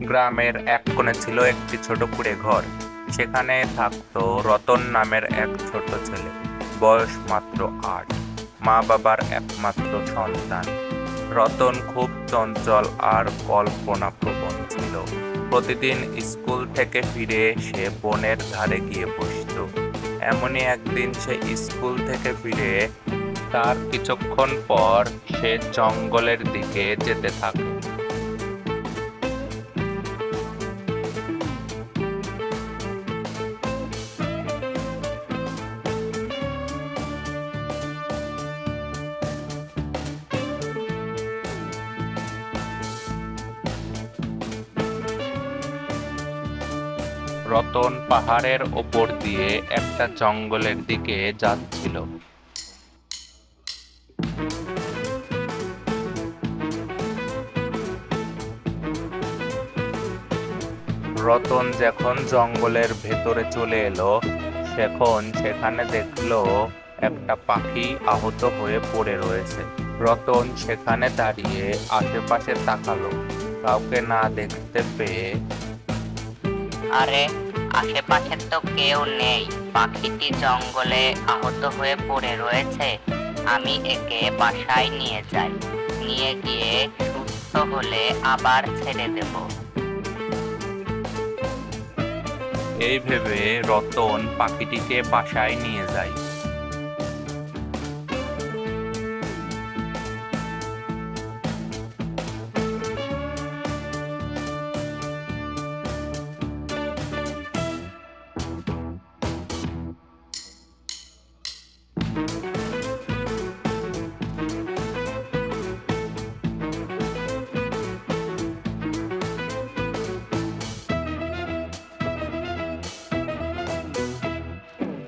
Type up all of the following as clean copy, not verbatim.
গ্রামের এক কোণে ছিল একটি ছোট কুঁড়ে ঘর। সেখানে থাকতো রতন নামের এক ছোট ছেলে, বয়স মাত্র ৮। মা বাবার একমাত্র সন্তান। রতন খুব চঞ্চল আর কল্পনাপ্রবণ ছিল। প্রতিদিন স্কুল থেকে ফিরে সে বনের ধারে গিয়ে বসত। এমনই একদিন সে স্কুল থেকে ফিরে তার কিছুক্ষণ পর সে জঙ্গলের দিকে যেতে থাকে। রতন পাহাড়ের ওপর দিয়ে একটা জঙ্গলের দিকে যাচ্ছিল। রতন যখন জঙ্গলের ভেতরে চলে এলো, সেখানে দেখলো একটা পাখি আহত হয়ে পড়ে রয়েছে। রতন সেখানে দাঁড়িয়ে আশেপাশে তাকালো। কাউকে না দেখতে পেয়ে, আরে, আশেপাশে তো কেউ নেই। পাখিটি জঙ্গলে আহত হয়ে পড়ে রয়েছে। আমি একে বাসায় নিয়ে যাই। নিয়ে গিয়ে সুস্থ হলে আবার ছেড়ে দেব। এই ভেবে রতন পাখিটিকে বাসায় নিয়ে যায়।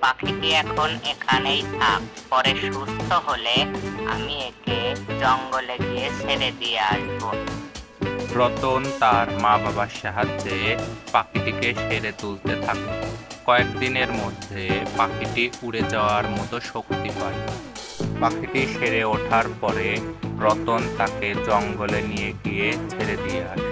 পাখিটি এখন এখানেই থাক। পরে সুস্থ হলে আমি একে জঙ্গলে গিয়ে ছেড়ে দিয়ে আসবো। রতন তার মা বাবার সাহায্যে পাখিটিকে সেরে তুলতে থাকে। কয়েকদিনের মধ্যে পাখিটি উড়ে যাওয়ার মতো শক্তি পায়। পাখিটি সেরে ওঠার পরে রতন তাকে জঙ্গলে নিয়ে গিয়ে ছেড়ে দিয়ে আসে।